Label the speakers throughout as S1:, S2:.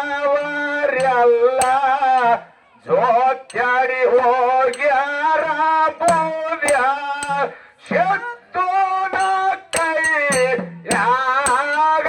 S1: ಹಾಡವರೆಲ್ಲ ಜೋತ್ಯಾಡಿ ಹೋಗ್ಯಾರ ಬೋದ್ಯ ಶತ್ತು ಕೈ ಯಾಗ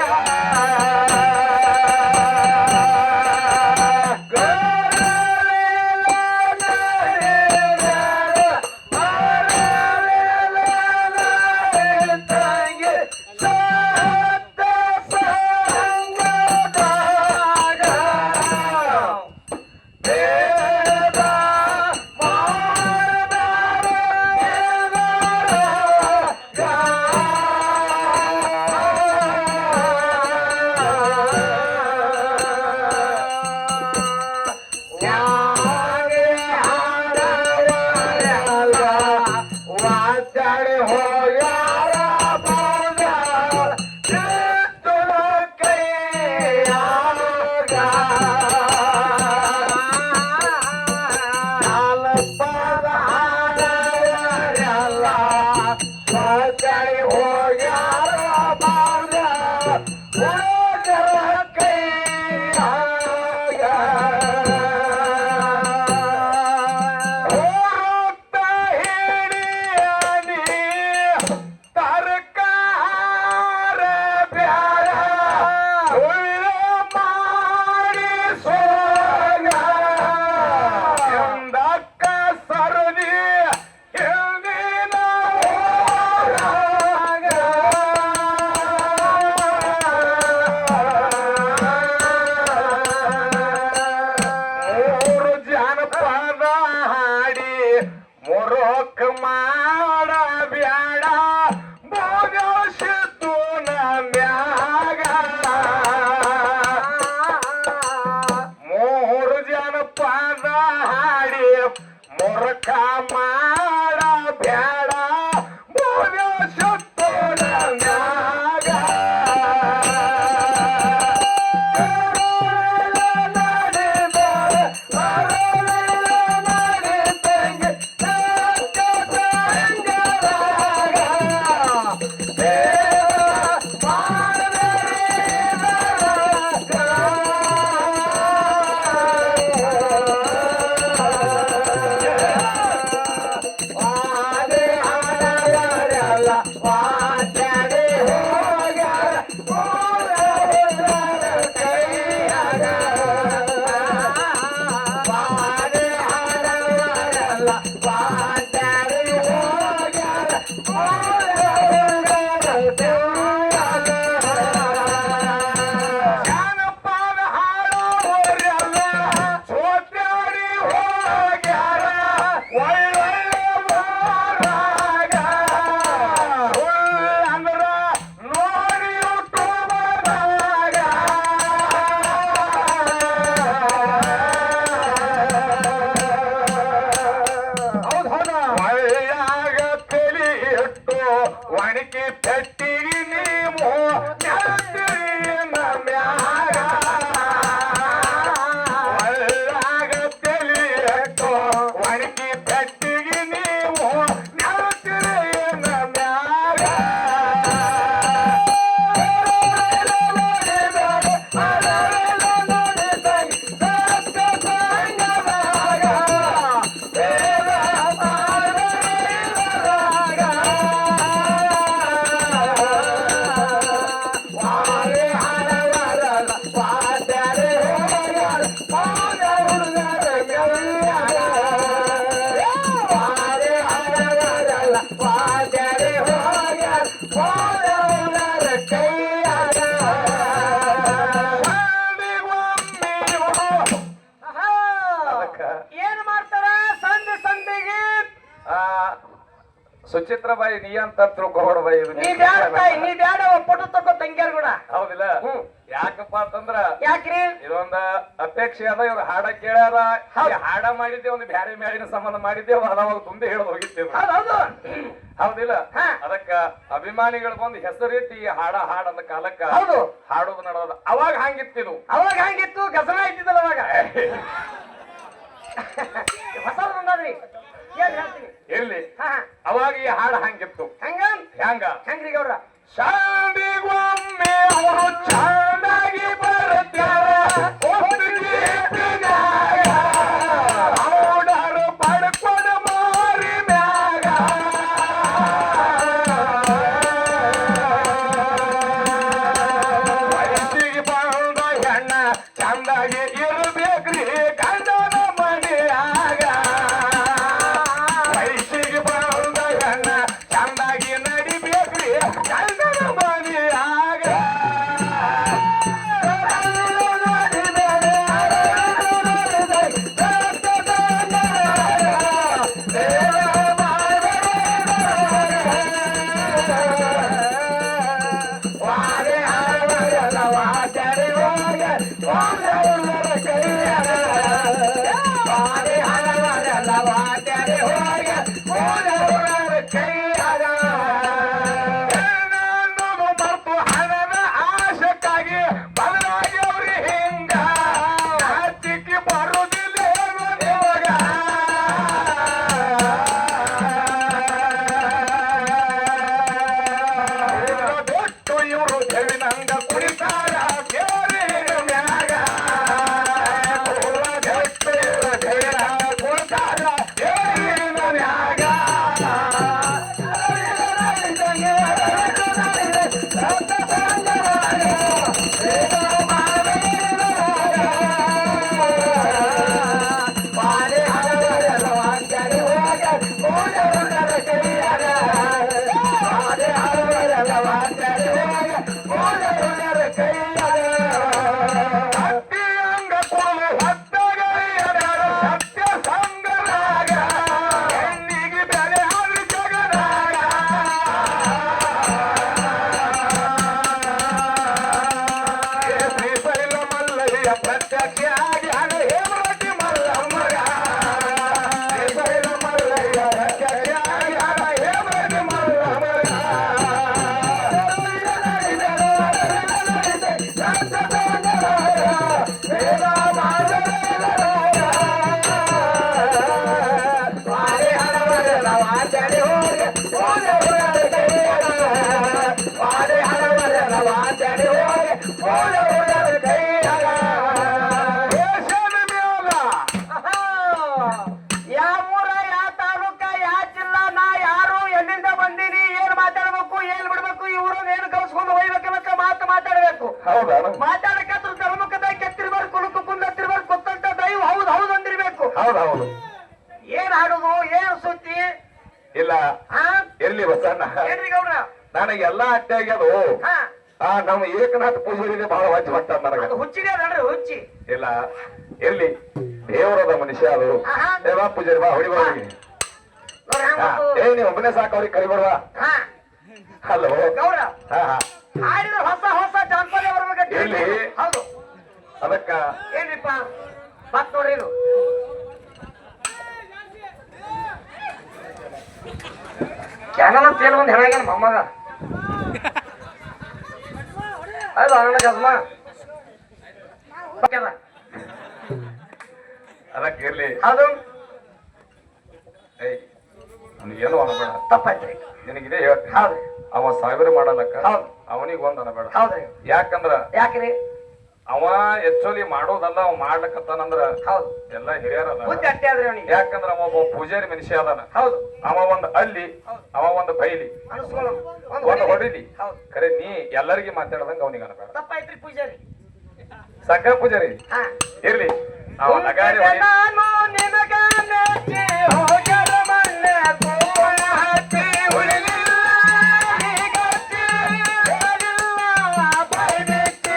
S2: ಸುಚಿತ್ರಬಾಯಿ ನೀ ಅಂತ ತಿಳ್ಕೊಬೇಡಬಾಯಿ
S3: ನೀ ಬ್ಯಾಡ ಫೋಟೋ ತಗೋ ತಂಗ್ಯಾರ ಕೂಡ
S2: ಹೌದಿಲ್ಲ ಯಾಕಪ್ಪ ಅಂತಂದ್ರ
S3: ಯಾಕ್ರಿ
S2: ಇದೊಂದ ಅಪೇಕ್ಷೆ ಅದ ಇವ್ರು ಹಾಡ ಕೇಳ್ಯಾರ ಹಾಡ ಮಾಡಿದ್ದೆ ಒಂದು ಬ್ಯಾರೆ ಮ್ಯಾಲಿನ ಸಂಬಂಧ ಮಾಡಿದ್ದೆ ಅದಾಗ ತುಂಬೆ ಹೇಳದ್ ಹೋಗಿದ್ದೇವೆ ಹೌದಿಲ್ಲ ಅದಕ್ಕ ಅಭಿಮಾನಿಗಳು ಬಂದು ಹೆಸರಿಟ್ಟು ಈ ಹಾಡ ಹಾಡದ ಕಾಲಕ್ಕ ಹಾಡೋದು ನಡೆದ ಅವಾಗ ಹಂಗಿತ್ತಿದು
S3: ಅವಾಗ ಹಂಗಿತ್ತು ಗಸನ ಇದ್ದಿದ್ದಲ್ಲ ಅವಾಗ ಹೊಸ ಬಂದ್ರಿ
S2: ಎಲ್ಲಿ ಅವಾಗ ಈ ಹಾಡು ಹಂಗಿತ್ತು
S3: ಹೆಂಗ್ರಿ ಗೌಡ್ರ
S1: ಶಾಂತಿಗೊಮ್ಮೆ ಅವರು ಚೆನ್ನಾಗಿ ಬರುತ್ತಾರೆ ಇರಬೇಕ್ರಿ ಗಂಡನ ಮನೆಯಾಗ ವಯಸ್ಸಿಗೆ ಬಂದ ಗಂಡ ಚಂದಾಗಿ ನಡಿಬೇಕ್ರಿ ಗಂಡನ ಮನೆಯಾಗ
S3: ಮಾತಾಡಕತ್ರ ಧರ್ಮಕ್ಕದ ಕೆತ್ತಿರ್ಬಾರ್ದು ಕುಲುಕು ಕುಂದತ್ತಿರ್ಬಾರ್ದು ಕೊತ್ತಂತ ದೈವ ಹೌದು ಹೌದು ಅಂದಿರ್ಬೇಕು.
S1: ಹೌದೌದು.
S3: ಏನ್ ಹಾಡುದು ಏನ್ ಸುದ್ದಿ
S1: ಇಲ್ಲ ಎಲ್ಲಿ ಬಸಣ್ಣ
S3: ಏನ್ರಿ ಗೌಡ್ರ
S1: ನನಗೆಲ್ಲ ಅಟ್ಟೆ ಆಗ್ಯದು. ನಮ್ಮ ಏಕನಾಥ ಪೂಜಾರಿಗೆ ಬಹಳ ವಜ್ಜ ಹೊಟ್ಟ ನನಗ
S3: ಹುಚ್ಚಿಗೆ ಅದನ್ರಿ ಹುಚ್ಚಿ.
S1: ಇಲ್ಲ ಎಲ್ಲಿ ದೇವರದ ಮನುಷ್ಯ ಅದು ದೇವಾ ಪೂಜಾರಿ ಬಾ ಹೊಡಿ ಬರೋಗಿ ನೀವು ಒಬ್ಬನೇ ಸಾಕು ಅವ್ರಿಗೆ ಕರಿ ಬರುವ. ಹಲೋ
S3: ಗೌಡ್ರ ಹಾಡಿದ್ರೆ ಹೊಸ ಹೊಸ ಜಾನಪದ ಬರ್ಬೇಕು.
S1: ಎಲ್ಲಿ
S3: ಹೌದು
S1: ಅದಕ್ಕ
S3: ಏನ್ರಿಪ್ಪ ಮತ್ ನೋಡ್ರಿ ಇದು ಕ್ಯಾನಲ್ ಅಂತ ಏನು ಒಂದು ಹೇಳಾಗ ಮೊಮ್ಮಗ ಅದು ಅಣ್ಣ ಗಜ್ಮ
S1: ಅದಕ್ಕೆ ಇರ್ಲಿ
S3: ಅದು
S1: ಅವನಿಗೇನು ಅನ್ನಬೇಡ
S3: ತಪ್ಪಾಯ್ತ್ರಿ
S1: ನಿನಗಿದೆ ಹೇಳ್ತೀನಿ.
S3: ಹೌದ್ರಿ
S1: ಅವ ಸಾವಿರ ಮಾಡಲಕ್ಕ
S3: ಹೌದು
S1: ಅವನಿಗೆ ಒಂದ್ ಅನ್ನಬೇಡ.
S3: ಹೌದ್ರಿ
S1: ಯಾಕಂದ್ರ
S3: ಯಾಕ್ರಿ
S1: ಅವ ಆಕ್ಚುಲಿ ಮಾಡೋದಲ್ಲ ಅವ ಮಾಡ್ಲಕತ್ತಾನಂದ್ರ
S3: ಹೌದು
S1: ಎಲ್ಲ ಹಿರಿಯರ
S3: ಬುದ್ಧಿ ಅಟ್ಟೆ ಆದ್ರಿ ಅವನಿಗೆ.
S1: ಯಾಕಂದ್ರ ಅವ ಒಬ್ಬ ಪೂಜಾರಿ ಮನುಷ್ಯ ಅದಾನ.
S3: ಹೌದು
S1: ಅವ ಒಂದ್ ಅಲ್ಲಿ ಅವ ಒಂದ್ ಬೈಲಿ ಒಂದ್ ಹೊಡಿಲಿ
S3: ಹೌದು
S1: ಖರೆ ನೀ ಎಲ್ಲರಿಗೆ ಮಾತಾಡದಂಗ ಅವನಿಗೆ ಅನ್ನಬೇಡ.
S3: ತಪ್ಪಾಯ್ತ್ರಿ ಪೂಜಾರಿ
S1: ಸಕ್ಕ ಪೂಜಾರಿ ಇರ್ಲಿ ಅವ ನಗಾರಿ ಹೊಡಿ.
S3: ನಾನು ನಿನಗ ನೆಚ್ಚಿ ಹೋಗರ ಮಣ್ಣೆ ಕೋಣ ಹತ್ತಿ ಉಳಿಲಿಲ್ಲ ಹೀಗತ್ತಿ ಹೇಳಿಲ್ಲ ಬೈಬಿಚ್ಚಿ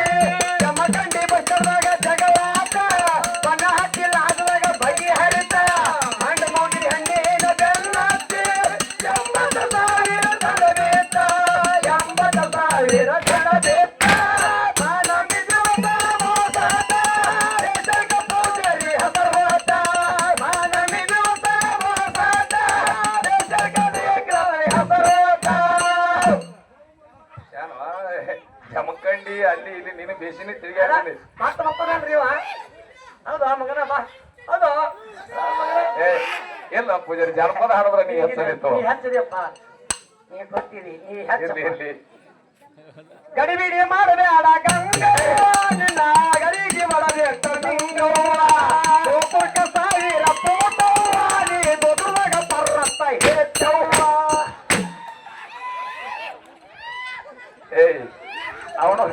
S3: ಯಮಕಂಡಿ ಬಚ್ಚದಾಗ ಜಗಳಾಟ ಬಣ್ಣ ಹಚ್ಚಿಲ್ಲ ಆದಾಗ ಬಗೆ ಹರಿತ ಹಂಡ ಮೋಗಿರಿ ಹಣ್ಣಿನ ಬೆನ್ನತ್ತಿ 80,000 ತಡಬೇತ 80,000 ತಡಬೇತ
S1: ಜಮಖಂಡಿ ಅಲ್ಲಿ ಇಲ್ಲಿ ನೀನು ಬೇಸಿನಿ ತಿರುಗಾಡಿ
S3: ಮತ್ತ ಮಕ್ಕಳ್ರಿ ಹೌದಾ ಮಗನ ಬಾ ಹೌದು
S1: ಎಲ್ಲ ಪೂಜಾರಿ ಜಾನಪದ ಹಾಡಿದ್ರ ನೀ ಹೆಸರಿತ್ತು
S3: ನೀ ಹಚ್ಚದಿಯಪ್ಪ ನೀ ಗೊತ್ತೀರಿ ನೀ
S1: ಇರ್ಲಿ ಇರ್ಲಿ
S3: ಗಡಿಬಿಡಿ ಮಾಡಬೇಡ ಗಂಗಣ್ಣ ಗಡಿಗೆ ಮಾಡಬೇಕ ನಿಂಗವ್ವ ಸಾವಿರ ಫೋಟೋವ ನೀ ದೊಡ್ಡದಾಗ ಪರ್ರತ್ತ ಹೆಚ್ಚವ್ವ.
S1: ಏಯ್ ಅವನು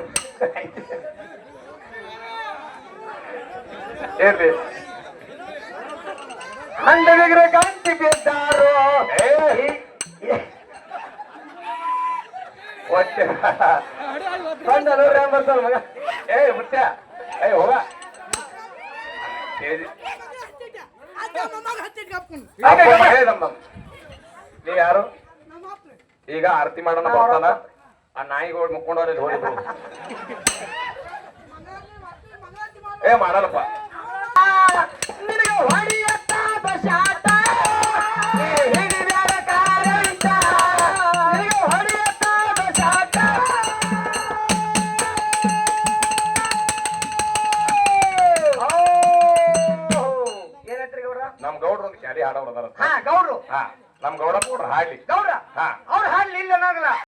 S2: ಏನ್ರಿ
S3: ಅಂಡವಿಗ್ರ ಗಂಟಿ ಬಿದ್ದಾರೋ
S2: ಒಟ್ಟೆ
S3: ಬಂದ ನೋಡ್ರಿ ಹೆಂಗ್ ಬರ್ತಾನ ಮಗ.
S2: ಮುತ್ಯ ಹೋಗ ಕೆಜಿ ನೀ ಯಾರು ಈಗ ಆರತಿ ಮಾಡೋಣ ಬರ್ತಾನ ಆ ನಾಯಿಗಳು ಮುಕ್ಕೊಂಡವ್ರಲ್ಲಿ ಹೋಗಿದ್ರು ಮಾಡಲ್ಲಪ್ಪ
S3: ನಿನಗೆ ಹೊಡಿಯತ್ತಾದ ಶಾಟ ಹಿಡಿದಾರ ಕಾರಂತ ನಿನಗೆ ಹೊಡಿಯತ್ತಾದ ಶಾಟ ಏನೈತ್ರಿ ಗೌಡ್ರ
S2: ನಮ್ ಗೌಡ್ರು ಒಂದು ಕ್ಯಾಲಿ ಹಾಡೋರು ಅದಾರ
S3: ಹಾ ಗೌಡ್ರು
S2: ಹಾ ನಮ್ ಗೌಡ ಹಾಡ್ಲಿ
S3: ಗೌಡ್ರ
S2: ಹಾ
S3: ಅವ್ರು ಹಾಡ್ಲಿ ಇಲ್ಲ ನಾಗಲ್ಲ